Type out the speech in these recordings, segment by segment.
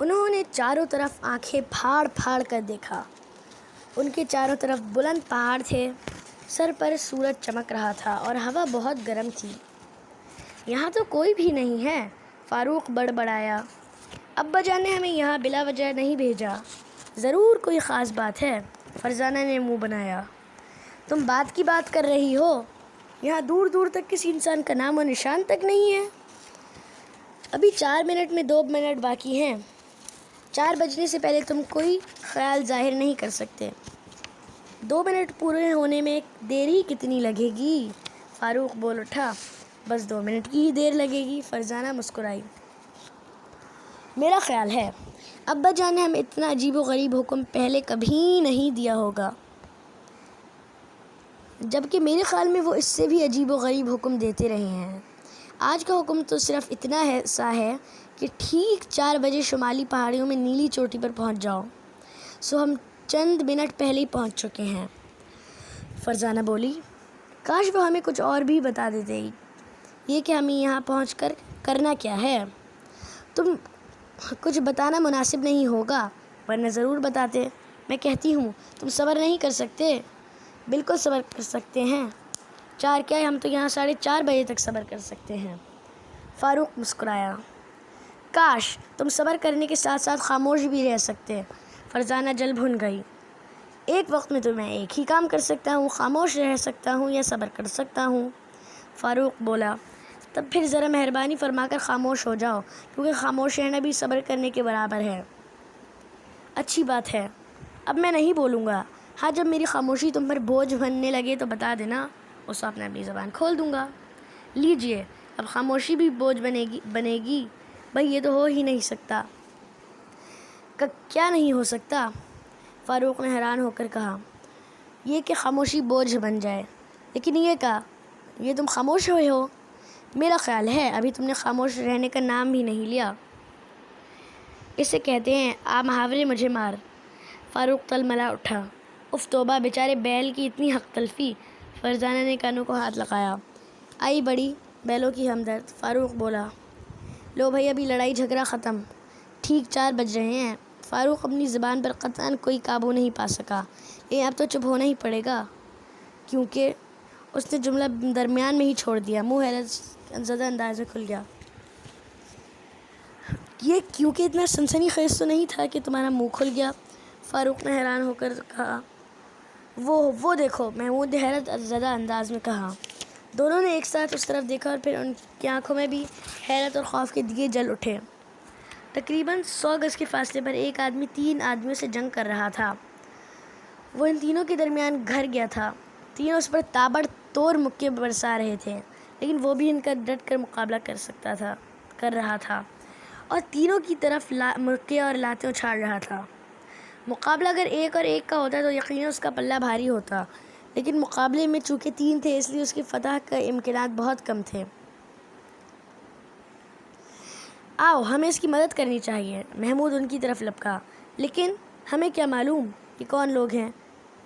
انہوں نے چاروں طرف آنکھیں پھاڑ پھاڑ کر دیکھا۔ ان کے چاروں طرف بلند پہاڑ تھے، سر پر سورج چمک رہا تھا اور ہوا بہت گرم تھی۔ یہاں تو کوئی بھی نہیں ہے، فاروق بڑبڑایا۔ ابا جان نے ہمیں یہاں بلا وجہ نہیں بھیجا۔ ضرور کوئی خاص بات ہے، فرزانہ نے منہ بنایا۔ تم بات کی بات کر رہی ہو؟ یہاں دور دور تک کسی انسان کا نام و نشان تک نہیں ہے۔ ابھی 4 منٹ میں 2 منٹ باقی ہیں۔ 4 بجنے سے پہلے تم کوئی خیال ظاہر نہیں کر سکتے۔ 2 منٹ پورے ہونے میں دیر ہی کتنی لگے گی؟ فاروق بول اٹھا۔ بس 2 منٹ کی ہی دیر لگے گی، فرزانہ مسکرائی۔ میرا خیال ہے ابا جان نے ہمیں اتنا عجیب و غریب حکم پہلے کبھی نہیں دیا ہوگا، جبکہ میرے خیال میں وہ اس سے بھی عجیب و غریب حکم دیتے رہے ہیں۔ آج کا حکم تو صرف اتنا سا ہے کہ ٹھیک 4 بجے شمالی پہاڑیوں میں نیلی چوٹی پر پہنچ جاؤ۔ سو ہم چند منٹ پہلے ہی پہنچ چکے ہیں۔ فرزانہ بولی، کاش وہ ہمیں کچھ اور بھی بتا دیتے، یہ کہ ہمیں یہاں پہنچ کر کرنا کیا ہے۔ تم کچھ بتانا مناسب نہیں ہوگا، ورنہ ضرور بتاتے۔ میں کہتی ہوں، تم صبر نہیں کر سکتے؟ بالکل صبر کر سکتے ہیں۔ 4 کیا ہے، ہم تو یہاں 4:30 بجے تک صبر کر سکتے ہیں۔ فاروق مسکرایا۔ کاش تم صبر کرنے کے ساتھ ساتھ خاموش بھی رہ سکتے۔ فرزانہ جل بھن گئی۔ ایک وقت میں تو میں ایک ہی کام کر سکتا ہوں، خاموش رہ سکتا ہوں یا صبر کر سکتا ہوں۔ فاروق بولا، تب پھر ذرا مہربانی فرما کر خاموش ہو جاؤ، کیونکہ خاموش رہنا بھی صبر کرنے کے برابر ہے۔ اچھی بات ہے، اب میں نہیں بولوں گا۔ ہاں، جب میری خاموشی تم پر بوجھ بننے لگے تو بتا دینا، اس وقت میں اپنی زبان کھول دوں گا۔ لیجئے، اب خاموشی بھی بوجھ بنے گی؟ بھئی یہ تو ہو ہی نہیں سکتا۔ کیا نہیں ہو سکتا؟ فاروق نے حیران ہو کر کہا۔ یہ کہ خاموشی بوجھ بن جائے، لیکن یہ کہا، یہ تم خاموش ہوئے ہو؟ میرا خیال ہے ابھی تم نے خاموش رہنے کا نام بھی نہیں لیا۔ اسے کہتے ہیں آ محاورے مجھے مار۔ فاروق تلملا اٹھا۔ اف توبہ، بیچارے بیل کی اتنی حق تلفی۔ فرزانہ نے کانوں کو ہاتھ لگایا۔ آئی بڑی بیلوں کی ہمدرد۔ فاروق بولا، لو بھائی، ابھی لڑائی جھگڑا ختم، ٹھیک 4 بج رہے ہیں۔ فاروق اپنی زبان پر قطعاً کوئی قابو نہیں پا سکا، لیکن اب تو چپ ہونا ہی پڑے گا، کیونکہ اس نے جملہ درمیان میں ہی چھوڑ دیا۔ منہ حیرت زدہ انداز میں کھل گیا۔ یہ کیونکہ اتنا سنسنی خیز تو نہیں تھا کہ تمہارا منہ کھل گیا؟ فاروق نے حیران ہو کر کہا۔ وہ دیکھو، محمود نے حیرت زدہ انداز میں کہا۔ دونوں نے ایک ساتھ اس طرف دیکھا اور پھر ان کی آنکھوں میں بھی حیرت اور خوف کے دیے جل اٹھے۔ تقریباً 100 گز کے فاصلے پر ایک آدمی 3 آدمیوں سے جنگ کر رہا تھا۔ وہ ان تینوں کے درمیان گھر گیا تھا۔ تینوں اس پر تابڑ توڑ مکے برسا رہے تھے، لیکن وہ بھی ان کا ڈٹ کر مقابلہ کر رہا تھا اور تینوں کی طرف مکے اور لاتیں اچھاڑ رہا تھا۔ مقابلہ اگر 1 اور 1 کا ہوتا تو یقیناً اس کا پلہ بھاری ہوتا، لیکن مقابلے میں چونکہ 3 تھے، اس لیے اس کی فتح کے امکانات بہت کم تھے۔ آؤ، ہمیں اس کی مدد کرنی چاہیے، محمود ان کی طرف لپکا۔ لیکن ہمیں کیا معلوم کہ کون لوگ ہیں؟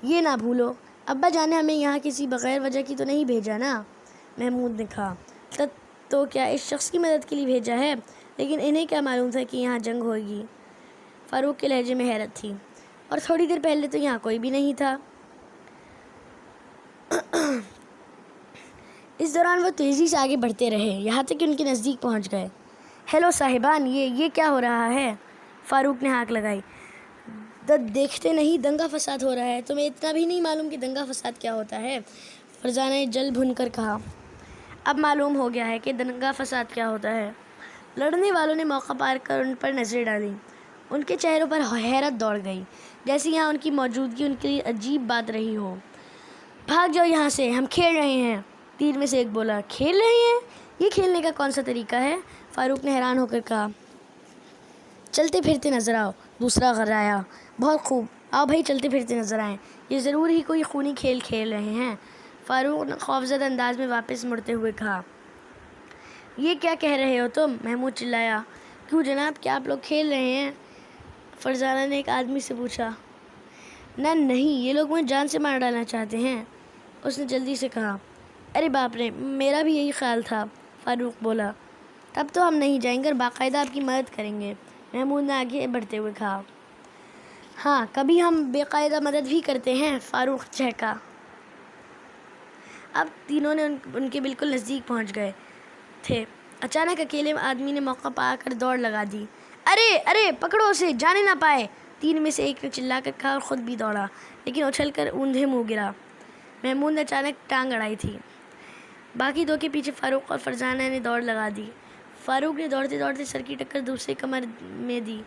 یہ نہ بھولو، ابا جان نے ہمیں یہاں کسی بغیر وجہ کی تو نہیں بھیجا نا؟ محمود نے کہا۔ تو کیا اس شخص کی مدد کے لیے بھیجا ہے؟ لیکن انہیں کیا معلوم تھا کہ یہاں جنگ ہوگی؟ فاروق کے لہجے میں حیرت تھی۔ اور تھوڑی دیر پہلے تو یہاں کوئی بھی نہیں تھا۔ اس دوران وہ تیزی سے آگے بڑھتے رہے، یہاں تک کہ ان کے نزدیک پہنچ گئے۔ ہیلو صاحبان، یہ کیا ہو رہا ہے؟ فاروق نے ہانک لگائی۔ دیکھتے نہیں دنگا فساد ہو رہا ہے؟ تمہیں اتنا بھی نہیں معلوم کہ دنگا فساد کیا ہوتا ہے؟ فرزانہ نے جل بھن کر کہا۔ اب معلوم ہو گیا ہے کہ دنگا فساد کیا ہوتا ہے۔ لڑنے والوں نے موقع پار کر ان پر نظریں ڈالیں۔ ان کے چہروں پر حیرت دوڑ گئی، جیسے یہاں ان کی موجودگی ان کے لیے عجیب بات رہی ہو۔ بھاگ جاؤ یہاں سے، ہم کھیل رہے ہیں، 3 میں سے ایک بولا۔ کھیل رہے ہیں؟ یہ کھیلنے کا کون سا طریقہ ہے؟ فاروق نے حیران ہو کر کہا۔ چلتے پھرتے نظر آؤ، دوسرا غرایا۔ بہت خوب، آؤ بھائی چلتے پھرتے نظر آئیں، یہ ضرور ہی کوئی خونی کھیل کھیل رہے ہیں۔ فاروق نے خوفزدہ انداز میں واپس مڑتے ہوئے کہا۔ یہ کیا کہہ رہے ہو تم؟ محمود چلایا۔ کیوں جناب، کیا آپ لوگ کھیل رہے ہیں؟ فرزانہ نے ایک آدمی سے پوچھا۔ نہیں، یہ لوگ مجھے جان سے مار ڈالنا چاہتے ہیں، اس نے جلدی سے کہا۔ ارے باپ رے، میرا بھی یہی خیال تھا، فاروق بولا۔ تب تو ہم نہیں جائیں گے اور باقاعدہ آپ کی مدد کریں گے۔ محمود نے آگے بڑھتے ہوئے کہا۔ ہاں، کبھی ہم بے قاعدہ مدد بھی کرتے ہیں، فاروق چہکا۔ اب تینوں نے ان کے بالکل نزدیک پہنچ گئے تھے۔ اچانک اکیلے آدمی نے موقع پا کر دوڑ لگا دی۔ ارے ارے، پکڑو اسے، جانے نہ پائے، تین میں سے ایک نے چلا کر کہا اور خود بھی دوڑا، لیکن اچھل کر اوندھے منہ گرا۔ محمود نے اچانک ٹانگ اڑائی تھی۔ باقی دو کے پیچھے فاروق اور فرزانہ نے دوڑ لگا دی۔ فاروق نے دوڑتے دوڑتے سر کی ٹکر دوسرے کمر میں دی۔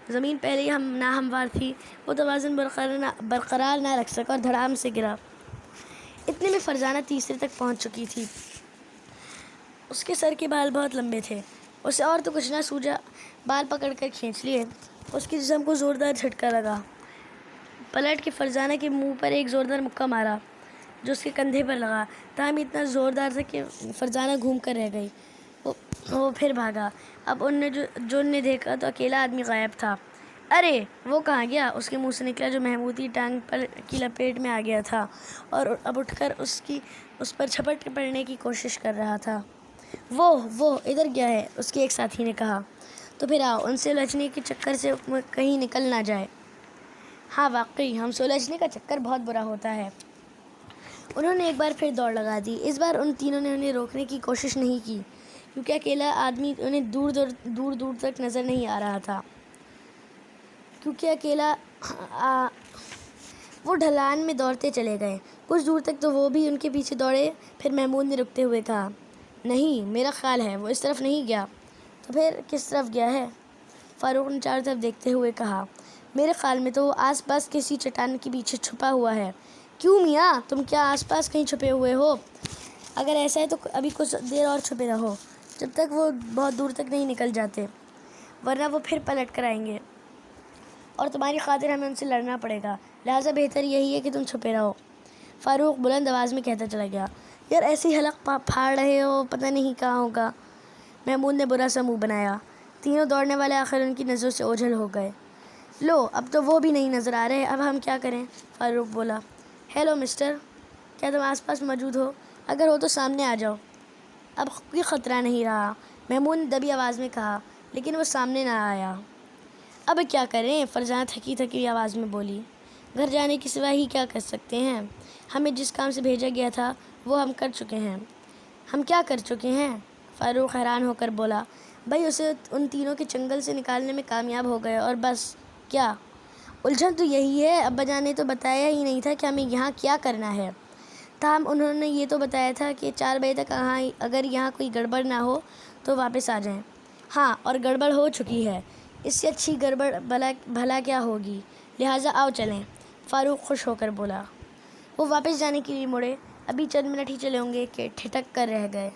زمین پہلے ہی ناہموار تھی، وہ توازن برقرار نہ رکھ سکا اور دھڑام سے گرا۔ اتنے میں فرزانہ تیسرے تک پہنچ چکی تھی۔ اس کے سر کے بال بہت لمبے تھے، اسے اور تو کچھ نہ سوجا، بال پکڑ کر کھینچ لیے۔ اس کے جسم کو زوردار جھٹکا لگا۔ پلٹ کے فرزانہ کے منہ پر ایک زوردار مکہ مارا جو اس کے کندھے پر لگا، تاہم اتنا زوردار تھا کہ فرزانہ گھوم کر رہ گئی۔ وہ پھر بھاگا۔ اب ان نے دیکھا تو اکیلا آدمی غائب تھا۔ ارے وہ کہاں گیا؟ اس کے منہ سے نکلا جو محمود کی ٹانگ کی لپیٹ میں آ گیا تھا اور اب اٹھ کر اس پر جھپٹ پڑنے کی کوشش کر رہا تھا۔ وہ ادھر گیا ہے، اس کے ایک ساتھی نے کہا۔ تو پھر آؤ، ان سے الجھنے کے چکر سے کہیں نکل نہ جائے۔ ہاں واقعی، ہم سے الجھنے کا چکر بہت برا ہوتا ہے۔ انہوں نے ایک بار پھر دوڑ لگا دی۔ اس بار ان تینوں نے انہیں روکنے کی کوشش نہیں کی، کیونکہ اکیلا آدمی انہیں دور دور تک نظر نہیں آ رہا تھا۔ وہ ڈھلان میں دوڑتے چلے گئے۔ کچھ دور تک تو وہ بھی ان کے پیچھے دوڑے۔ پھر محمود نے رکتے ہوئے کہا، نہیں، میرا خیال ہے وہ اس طرف نہیں گیا۔ تو پھر کس طرف گیا ہے؟ فاروق نے چاروں طرف دیکھتے ہوئے کہا، میرے خیال میں تو وہ آس پاس کسی چٹان کے پیچھے چھپا ہوا ہے۔ کیوں میاں، تم کیا آس پاس کہیں چھپے ہوئے ہو؟ اگر ایسا ہے تو ابھی کچھ دیر اور چھپے رہو، جب تک وہ بہت دور تک نہیں نکل جاتے، ورنہ وہ پھر پلٹ کر آئیں گے اور تمہاری خاطر ہمیں ان سے لڑنا پڑے گا، لہٰذا بہتر یہی ہے کہ تم چھپے رہو۔ فاروق بلند آواز میں کہتا چلا گیا، یار ایسے ہی حلق پھاڑ رہے ہو، پتہ نہیں کہاں ہوگا۔ محمود نے برا سا منہ بنایا۔ تینوں دوڑنے والے آخر ان کی نظروں سے اوجھل ہو گئے۔ لو، اب تو وہ بھی نہیں نظر آ رہے، اب ہم کیا کریں؟ فاروق بولا۔ ہیلو مسٹر، کیا تم آس پاس موجود ہو؟ اگر ہو تو سامنے آ جاؤ، اب کوئی خطرہ نہیں رہا، محمود نے دبی آواز میں کہا، لیکن وہ سامنے نہ آیا۔ اب کیا کریں؟ فرزانہ تھکی آواز میں بولی۔ گھر جانے کے سوا ہی کیا کر سکتے ہیں؟ ہمیں جس کام سے بھیجا گیا تھا وہ ہم کر چکے ہیں۔ ہم کیا کر چکے ہیں؟ فاروق حیران ہو کر بولا۔ بھائی، اسے ان تینوں کے چنگل سے نکالنے میں کامیاب ہو گئے، اور بس۔ کیا الجھن تو یہی ہے، ابا جان نے تو بتایا ہی نہیں تھا کہ ہمیں یہاں کیا کرنا ہے، تاہم انہوں نے یہ تو بتایا تھا کہ 4 بجے تک اگر یہاں کوئی گڑبڑ نہ ہو تو واپس آ جائیں۔ ہاں، اور گڑبڑ ہو چکی ہے، اس سے اچھی گڑبڑ بھلا کیا ہوگی، لہٰذا آؤ چلیں، فاروق خوش ہو کر بولا۔ وہ واپس جانے کے لیے مڑے، ابھی چند منٹ ہی چلے ہوں گے کہ ٹھٹک کر رہ گئے۔